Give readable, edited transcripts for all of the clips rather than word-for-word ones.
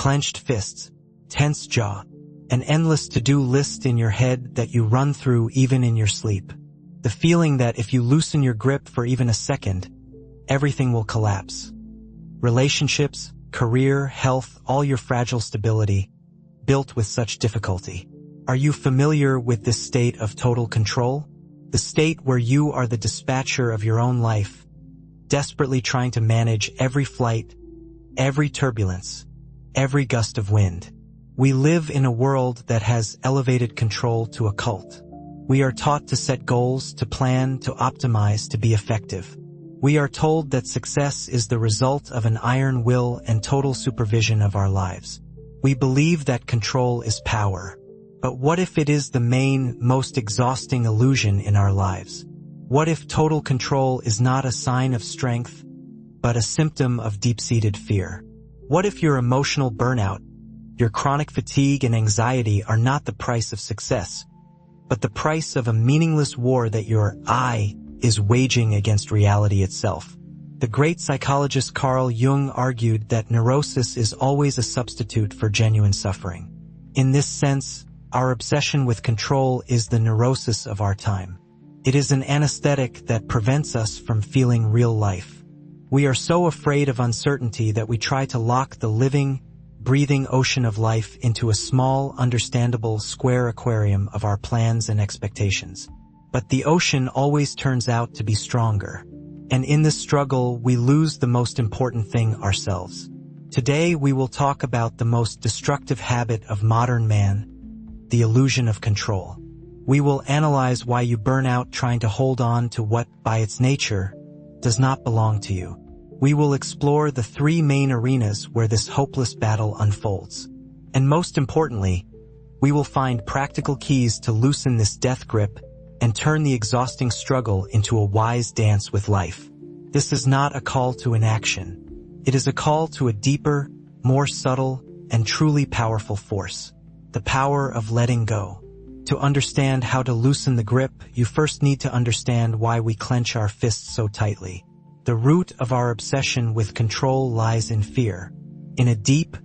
clenched fists, tense jaw, an endless to-do list in your head that you run through even in your sleep. The feeling that if you loosen your grip for even a second, everything will collapse. Relationships, career, health, all your fragile stability, built with such difficulty. Are you familiar with this state of total control? The state where you are the dispatcher of your own life, desperately trying to manage every flight, every turbulence, every gust of wind. We live in a world that has elevated control to a cult. We are taught to set goals, to plan, to optimize, to be effective. We are told that success is the result of an iron will and total supervision of our lives. We believe that control is power. But what if it is the main, most exhausting illusion in our lives? What if total control is not a sign of strength, but a symptom of deep-seated fear? What if your emotional burnout, your chronic fatigue and anxiety are not the price of success, but the price of a meaningless war that your I is waging against reality itself? The great psychologist Carl Jung argued that neurosis is always a substitute for genuine suffering. In this sense, our obsession with control is the neurosis of our time. It is an anesthetic that prevents us from feeling real life. We are so afraid of uncertainty that we try to lock the living, breathing ocean of life into a small, understandable, square aquarium of our plans and expectations. But the ocean always turns out to be stronger. And in this struggle, we lose the most important thing, ourselves. Today, we will talk about the most destructive habit of modern man, the illusion of control. We will analyze why you burn out trying to hold on to what, by its nature, does not belong to you. We will explore the three main arenas where this hopeless battle unfolds. And most importantly, we will find practical keys to loosen this death grip and turn the exhausting struggle into a wise dance with life. This is not a call to inaction. It is a call to a deeper, more subtle, and truly powerful force. The power of letting go. To understand how to loosen the grip, you first need to understand why we clench our fists so tightly. The root of our obsession with control lies in fear. In a deep,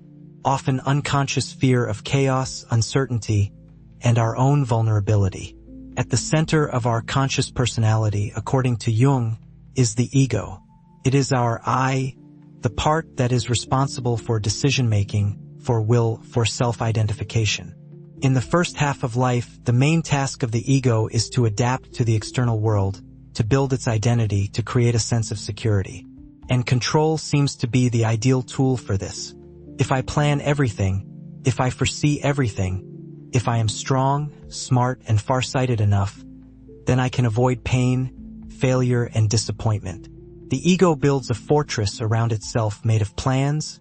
often unconscious fear of chaos, uncertainty, and our own vulnerability. At the center of our conscious personality, according to Jung, is the ego. It is our I, the part that is responsible for decision-making, for will, for self-identification. In the first half of life, the main task of the ego is to adapt to the external world, to build its identity, to create a sense of security. And control seems to be the ideal tool for this. If I plan everything, if I foresee everything, if I am strong, smart, and farsighted enough, then I can avoid pain, failure, and disappointment. The ego builds a fortress around itself made of plans,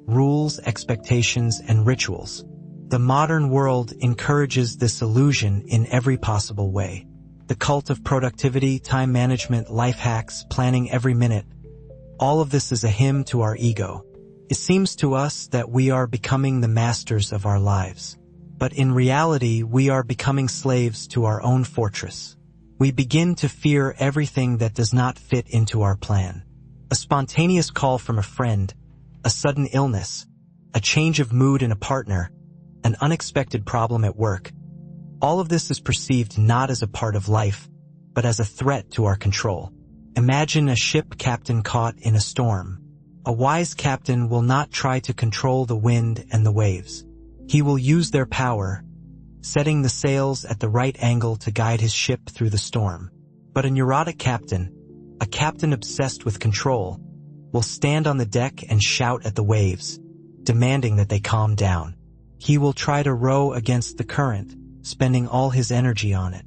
rules, expectations, and rituals. The modern world encourages this illusion in every possible way. The cult of productivity, time management, life hacks, planning every minute. All of this is a hymn to our ego. It seems to us that we are becoming the masters of our lives. But in reality, we are becoming slaves to our own fortress. We begin to fear everything that does not fit into our plan. A spontaneous call from a friend, a sudden illness, a change of mood in a partner, an unexpected problem at work. All of this is perceived not as a part of life, but as a threat to our control. Imagine a ship captain caught in a storm. A wise captain will not try to control the wind and the waves. He will use their power, setting the sails at the right angle to guide his ship through the storm. But a neurotic captain, a captain obsessed with control, will stand on the deck and shout at the waves, demanding that they calm down. He will try to row against the current, spending all his energy on it.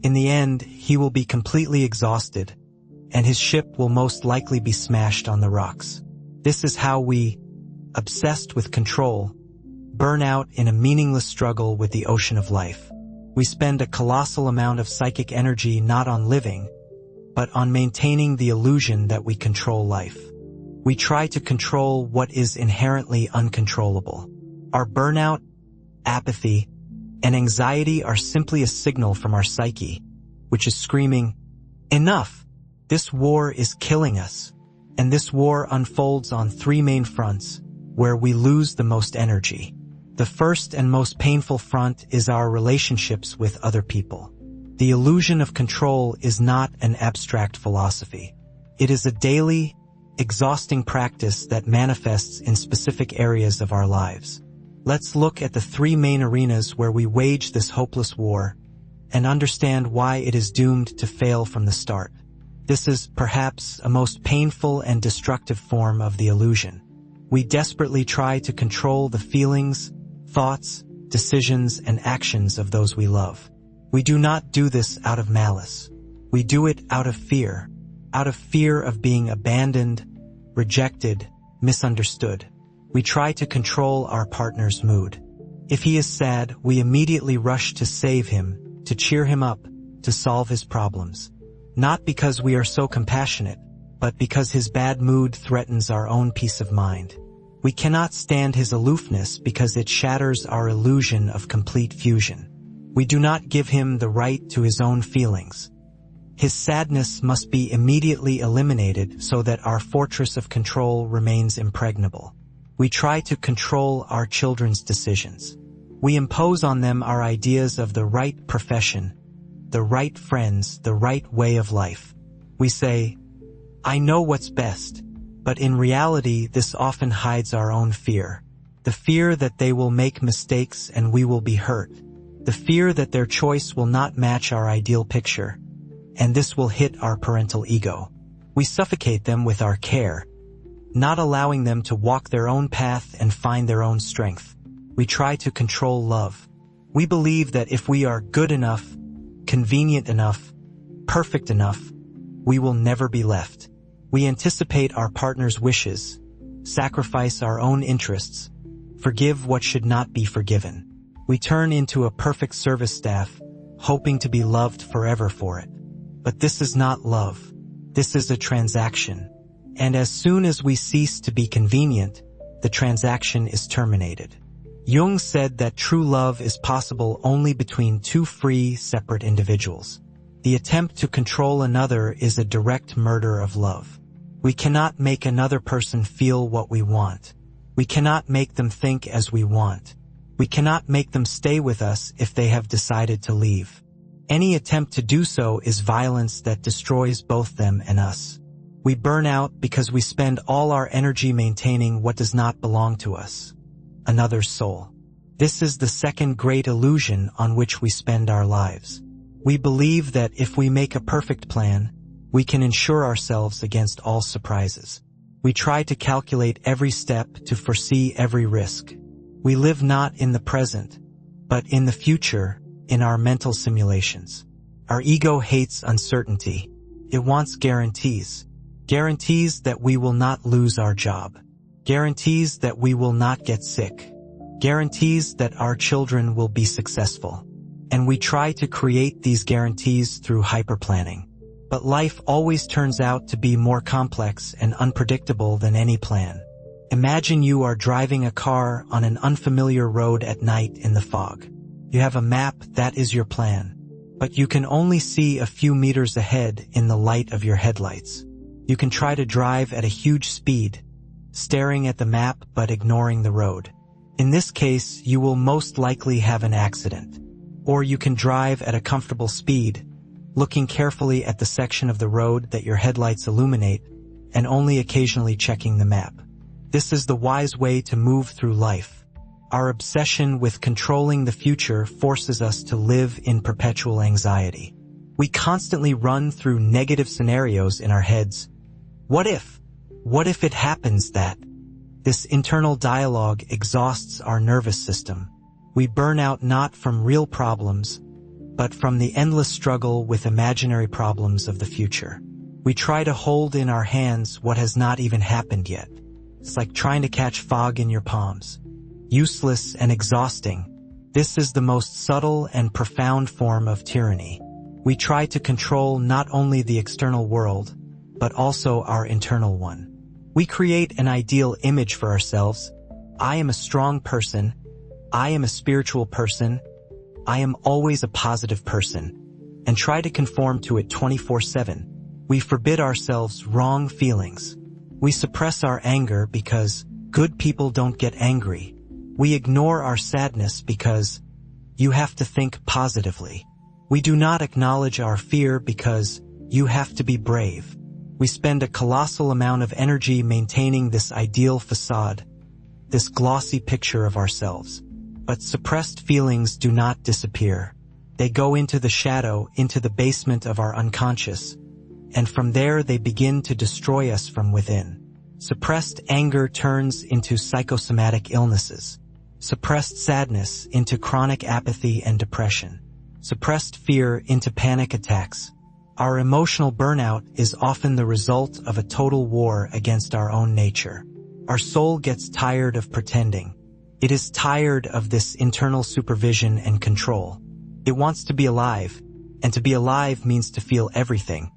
In the end, he will be completely exhausted, and his ship will most likely be smashed on the rocks. This is how we, obsessed with control, burn out in a meaningless struggle with the ocean of life. We spend a colossal amount of psychic energy not on living, but on maintaining the illusion that we control life. We try to control what is inherently uncontrollable. Our burnout, apathy, and anxiety are simply a signal from our psyche, which is screaming, "Enough! This war is killing us." And this war unfolds on three main fronts: where we lose the most energy. The first and most painful front is our relationships with other people. The illusion of control is not an abstract philosophy. It is a daily, exhausting practice that manifests in specific areas of our lives. Let's look at the three main arenas where we wage this hopeless war and understand why it is doomed to fail from the start. This is perhaps a most painful and destructive form of the illusion. We desperately try to control the feelings, thoughts, decisions, and actions of those we love. We do not do this out of malice. We do it out of fear of being abandoned, rejected, misunderstood. We try to control our partner's mood. If he is sad, we immediately rush to save him, to cheer him up, to solve his problems. Not because we are so compassionate, but because his bad mood threatens our own peace of mind. We cannot stand his aloofness because it shatters our illusion of complete fusion. We do not give him the right to his own feelings. His sadness must be immediately eliminated so that our fortress of control remains impregnable. We try to control our children's decisions. We impose on them our ideas of the right profession, the right friends, the right way of life. We say, "I know what's best," but in reality this often hides our own fear. The fear that they will make mistakes and we will be hurt. The fear that their choice will not match our ideal picture, and this will hit our parental ego. We suffocate them with our care, not allowing them to walk their own path and find their own strength. We try to control love. We believe that if we are good enough, convenient enough, perfect enough, we will never be left. We anticipate our partner's wishes, sacrifice our own interests, forgive what should not be forgiven. We turn into a perfect service staff, hoping to be loved forever for it. But this is not love. This is a transaction. And as soon as we cease to be convenient, the transaction is terminated. Jung said that true love is possible only between two free, separate individuals. The attempt to control another is a direct murder of love. We cannot make another person feel what we want. We cannot make them think as we want. We cannot make them stay with us if they have decided to leave. Any attempt to do so is violence that destroys both them and us. We burn out because we spend all our energy maintaining what does not belong to us, another's soul. This is the second great illusion on which we spend our lives. We believe that if we make a perfect plan, we can ensure ourselves against all surprises. We try to calculate every step, to foresee every risk. We live not in the present, but in the future, in our mental simulations. Our ego hates uncertainty. It wants guarantees. Guarantees that we will not lose our job. Guarantees that we will not get sick. Guarantees that our children will be successful. And we try to create these guarantees through hyperplanning. But life always turns out to be more complex and unpredictable than any plan. Imagine you are driving a car on an unfamiliar road at night in the fog. You have a map, that is your plan. But you can only see a few meters ahead in the light of your headlights. You can try to drive at a huge speed, staring at the map but ignoring the road. In this case, you will most likely have an accident. Or you can drive at a comfortable speed, looking carefully at the section of the road that your headlights illuminate, and only occasionally checking the map. This is the wise way to move through life. Our obsession with controlling the future forces us to live in perpetual anxiety. We constantly run through negative scenarios in our heads. What if? What if it happens that? This internal dialogue exhausts our nervous system. We burn out not from real problems, but from the endless struggle with imaginary problems of the future. We try to hold in our hands what has not even happened yet. It's like trying to catch fog in your palms. Useless and exhausting. This is the most subtle and profound form of tyranny. We try to control not only the external world, but also our internal one. We create an ideal image for ourselves. I am a strong person. I am a spiritual person. I am always a positive person. And try to conform to it 24/7. We forbid ourselves wrong feelings. We suppress our anger because Good people don't get angry. We ignore our sadness because you have to think positively. We do not acknowledge our fear because you have to be brave. We spend a colossal amount of energy maintaining this ideal facade, this glossy picture of ourselves. But suppressed feelings do not disappear. They go into the shadow, into the basement of our unconscious, and from there they begin to destroy us from within. Suppressed anger turns into psychosomatic illnesses. Suppressed sadness into chronic apathy and depression. Suppressed fear into panic attacks. Our emotional burnout is often the result of a total war against our own nature. Our soul gets tired of pretending. It is tired of this internal supervision and control. It wants to be alive, and to be alive means to feel everything.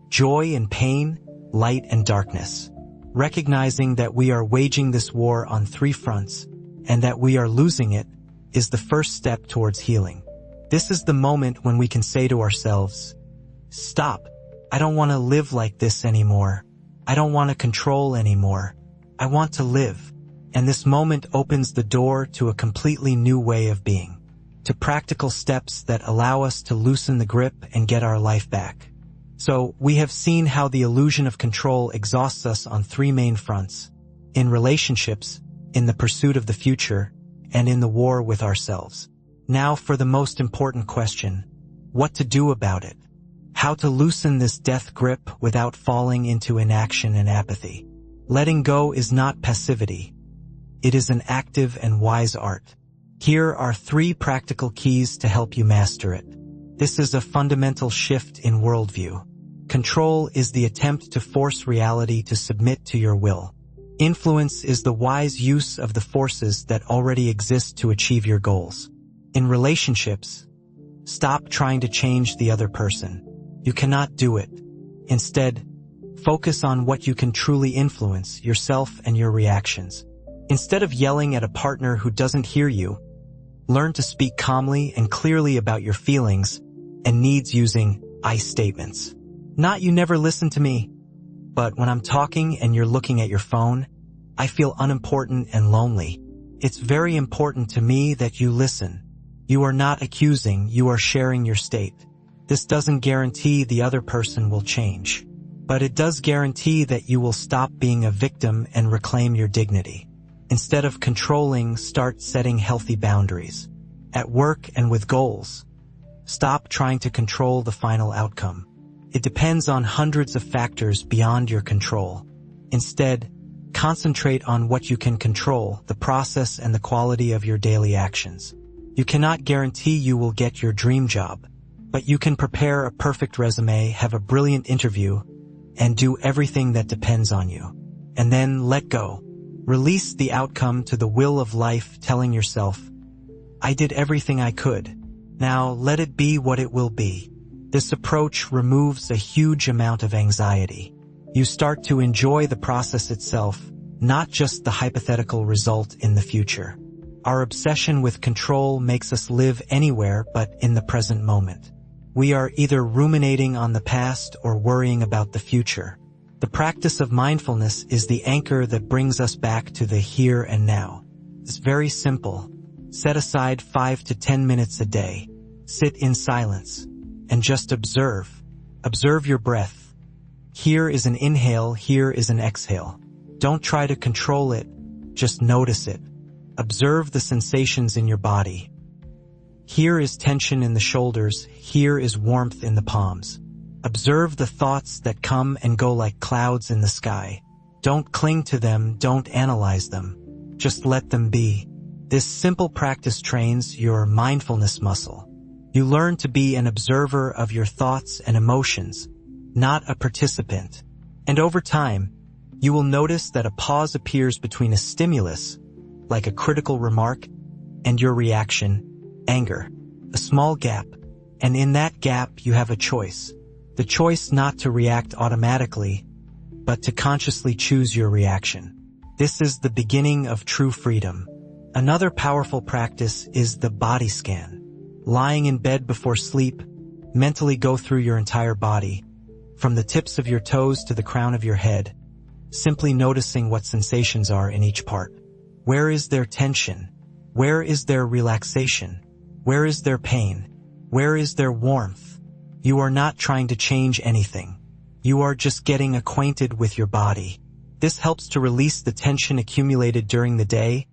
Joy and pain, light and darkness. Recognizing that we are waging this war on 3 fronts, and that we are losing it, is the first step towards healing. This is the moment when we can say to ourselves, "Stop. I don't want to live like this anymore. I don't want to control anymore. I want to live." And this moment opens the door to a completely new way of being, to practical steps that allow us to loosen the grip and get our life back. So, we have seen how the illusion of control exhausts us on 3 main fronts: in relationships, in the pursuit of the future, and in the war with ourselves. Now for the most important question: what to do about it? How to loosen this death grip without falling into inaction and apathy. Letting go is not passivity. It is an active and wise art. Here are 3 practical keys to help you master it. This is a fundamental shift in worldview. Control is the attempt to force reality to submit to your will. Influence is the wise use of the forces that already exist to achieve your goals. In relationships, stop trying to change the other person. You cannot do it. Instead, focus on what you can truly influence, yourself and your reactions. Instead of yelling at a partner who doesn't hear you, learn to speak calmly and clearly about your feelings and needs using I statements. Not "you never listen to me," but "when I'm talking and you're looking at your phone, I feel unimportant and lonely. It's very important to me that you listen." You are not accusing, you are sharing your state. This doesn't guarantee the other person will change, but it does guarantee that you will stop being a victim and reclaim your dignity. Instead of controlling, start setting healthy boundaries. At work and with goals, stop trying to control the final outcome. It depends on hundreds of factors beyond your control. Instead, concentrate on what you can control, the process and the quality of your daily actions. You cannot guarantee you will get your dream job, but you can prepare a perfect resume, have a brilliant interview, and do everything that depends on you. And then let go. Release the outcome to the will of life, telling yourself, "I did everything I could. Now let it be what it will be." This approach removes a huge amount of anxiety. You start to enjoy the process itself, not just the hypothetical result in the future. Our obsession with control makes us live anywhere but in the present moment. We are either ruminating on the past or worrying about the future. The practice of mindfulness is the anchor that brings us back to the here and now. It's very simple. Set aside 5 to 10 minutes a day. Sit in silence and just observe. Observe your breath. Here is an inhale, here is an exhale. Don't try to control it, just notice it. Observe the sensations in your body. Here is tension in the shoulders, here is warmth in the palms. Observe the thoughts that come and go like clouds in the sky. Don't cling to them, don't analyze them. Just let them be. This simple practice trains your mindfulness muscle. You learn to be an observer of your thoughts and emotions, not a participant. And over time, you will notice that a pause appears between a stimulus, like a critical remark, and your reaction, anger. A small gap. And in that gap, you have a choice. The choice not to react automatically, but to consciously choose your reaction. This is the beginning of true freedom. Another powerful practice is the body scan. Lying in bed before sleep, mentally go through your entire body, from the tips of your toes to the crown of your head. simply noticing what sensations are in each part. Where is there tension? Where is there relaxation? Where is there pain? Where is there warmth? You are not trying to change anything. You are just getting acquainted with your body. This helps to release the tension accumulated during the day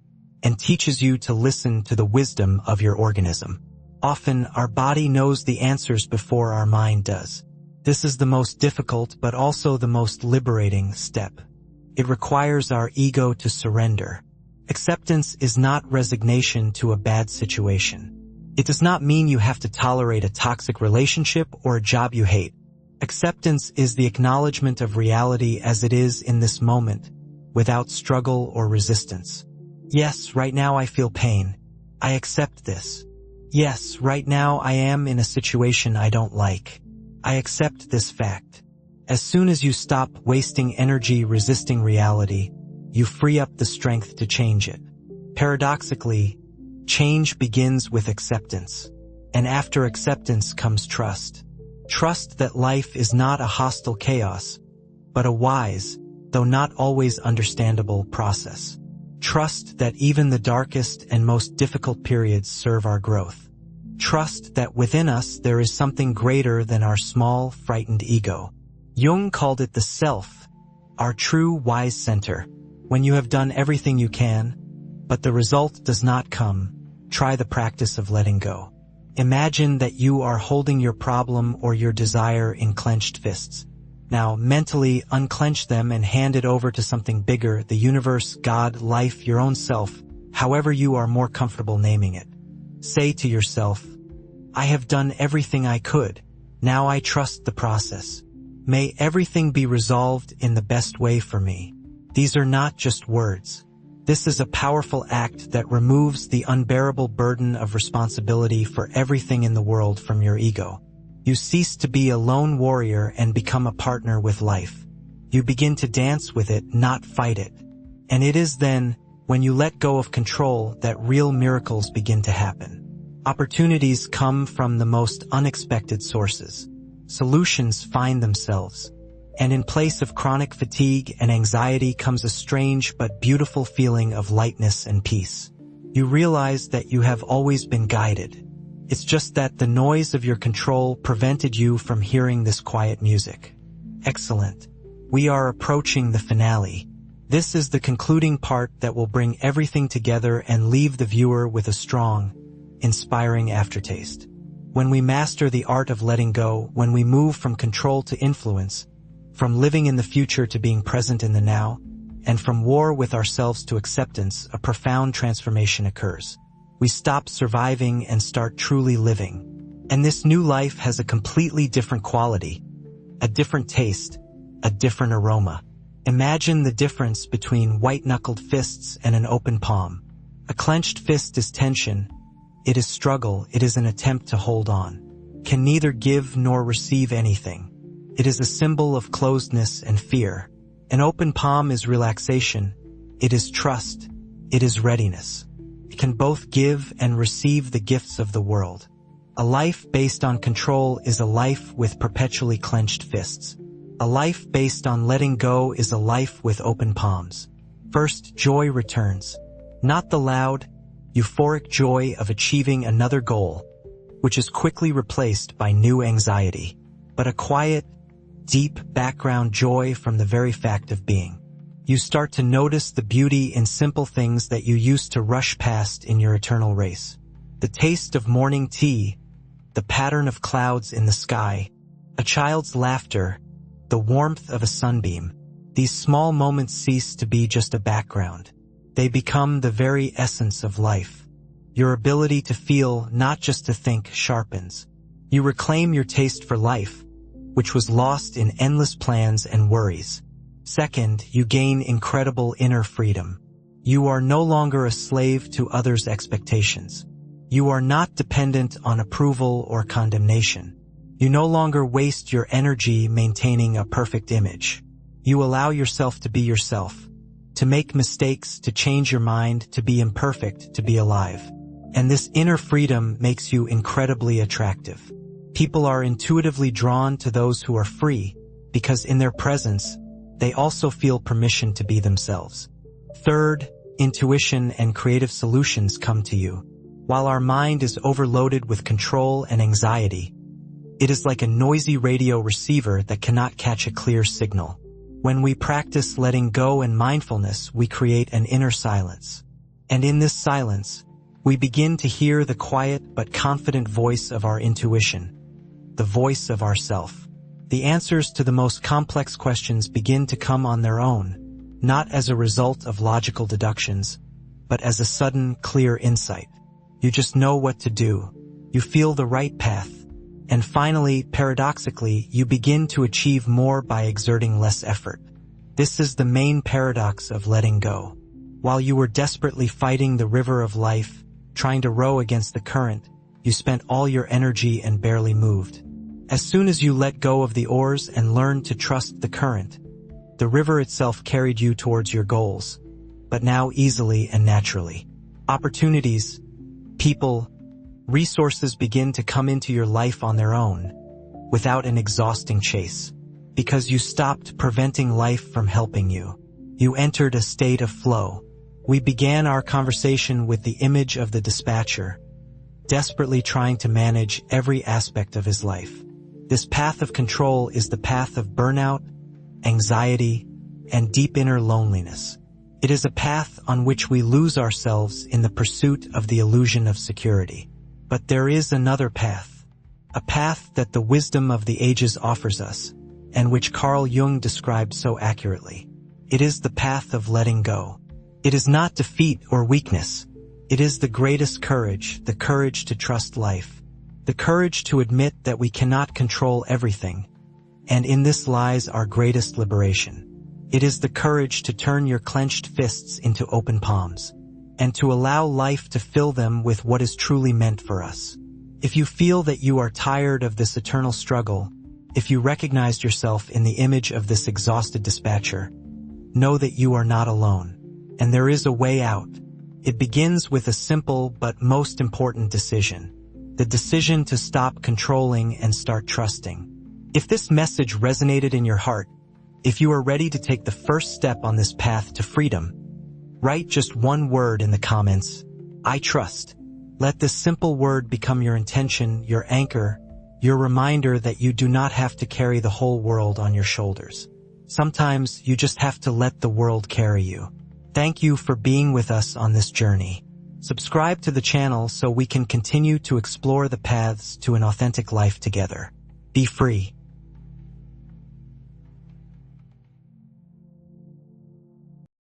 and teaches you to listen to the wisdom of your organism. Often, our body knows the answers before our mind does. This is the most difficult but also the most liberating step. It requires our ego to surrender. Acceptance is not resignation to a bad situation. It does not mean you have to tolerate a toxic relationship or a job you hate. Acceptance is the acknowledgement of reality as it is in this moment, without struggle or resistance. Yes, right now I feel pain. I accept this. Yes, right now I am in a situation I don't like. I accept this fact. As soon as you stop wasting energy resisting reality, you free up the strength to change it. Paradoxically, change begins with acceptance, and after acceptance comes trust. Trust that life is not a hostile chaos, but a wise, though not always understandable, process. Trust that even the darkest and most difficult periods serve our growth. Trust that within us there is something greater than our small, frightened ego. Jung called it the self, our true wise center. When you have done everything you can, but the result does not come, try the practice of letting go. Imagine that you are holding your problem or your desire in clenched fists. Now, mentally unclench them and hand it over to something bigger, the universe, God, life, your own self, however you are more comfortable naming it. Say to yourself, I have done everything I could. Now I trust the process. May everything be resolved in the best way for me. These are not just words. This is a powerful act that removes the unbearable burden of responsibility for everything in the world from your ego. You cease to be a lone warrior and become a partner with life. You begin to dance with it, not fight it. And it is then, when you let go of control, that real miracles begin to happen. Opportunities come from the most unexpected sources. Solutions find themselves. And in place of chronic fatigue and anxiety comes a strange but beautiful feeling of lightness and peace. You realize that you have always been guided. It's just that the noise of your control prevented you from hearing this quiet music. Excellent. We are approaching the finale. This is the concluding part that will bring everything together and leave the viewer with a strong, inspiring aftertaste. When we master the art of letting go, when we move from control to influence, from living in the future to being present in the now, and from war with ourselves to acceptance, a profound transformation occurs. We stop surviving and start truly living. And this new life has a completely different quality, a different taste, a different aroma. Imagine the difference between white-knuckled fists and an open palm. A clenched fist is tension. It is struggle. It is an attempt to hold on. Can neither give nor receive anything. It is a symbol of closedness and fear. An open palm is relaxation. It is trust. It is readiness. It can both give and receive the gifts of the world. A life based on control is a life with perpetually clenched fists. A life based on letting go is a life with open palms. First, joy returns. Not the loud, euphoric joy of achieving another goal, which is quickly replaced by new anxiety, but a quiet, deep background joy from the very fact of being. You start to notice the beauty in simple things that you used to rush past in your eternal race. The taste of morning tea, the pattern of clouds in the sky, a child's laughter, the warmth of a sunbeam. These small moments cease to be just a background. They become the very essence of life. Your ability to feel, not just to think, sharpens. You reclaim your taste for life, which was lost in endless plans and worries. Second, you gain incredible inner freedom. You are no longer a slave to others' expectations. You are not dependent on approval or condemnation. You no longer waste your energy maintaining a perfect image. You allow yourself to be yourself, to make mistakes, to change your mind, to be imperfect, to be alive. And this inner freedom makes you incredibly attractive. People are intuitively drawn to those who are free, because in their presence, they also feel permission to be themselves. Third, intuition and creative solutions come to you. While our mind is overloaded with control and anxiety, it is like a noisy radio receiver that cannot catch a clear signal. When we practice letting go and mindfulness, we create an inner silence. And in this silence, we begin to hear the quiet but confident voice of our intuition, the voice of ourself. The answers to the most complex questions begin to come on their own, not as a result of logical deductions, but as a sudden, clear insight. You just know what to do. You feel the right path. And finally, paradoxically, you begin to achieve more by exerting less effort. This is the main paradox of letting go. While you were desperately fighting the river of life, trying to row against the current, you spent all your energy and barely moved. As soon as you let go of the oars and learned to trust the current, the river itself carried you towards your goals, but now easily and naturally. Opportunities, people, resources begin to come into your life on their own, without an exhausting chase. Because you stopped preventing life from helping you. You entered a state of flow. We began our conversation with the image of the dispatcher, desperately trying to manage every aspect of his life. This path of control is the path of burnout, anxiety, and deep inner loneliness. It is a path on which we lose ourselves in the pursuit of the illusion of security. But there is another path, a path that the wisdom of the ages offers us, and which Carl Jung described so accurately. It is the path of letting go. It is not defeat or weakness. It is the greatest courage, the courage to trust life, the courage to admit that we cannot control everything, and in this lies our greatest liberation. It is the courage to turn your clenched fists into open palms, and to allow life to fill them with what is truly meant for us. If you feel that you are tired of this eternal struggle, if you recognized yourself in the image of this exhausted dispatcher, know that you are not alone, and there is a way out. It begins with a simple but most important decision. The decision to stop controlling and start trusting. If this message resonated in your heart, if you are ready to take the first step on this path to freedom, write just one word in the comments: I trust. Let this simple word become your intention, your anchor, your reminder that you do not have to carry the whole world on your shoulders. Sometimes you just have to let the world carry you. Thank you for being with us on this journey. Subscribe to the channel so we can continue to explore the paths to an authentic life together. Be free.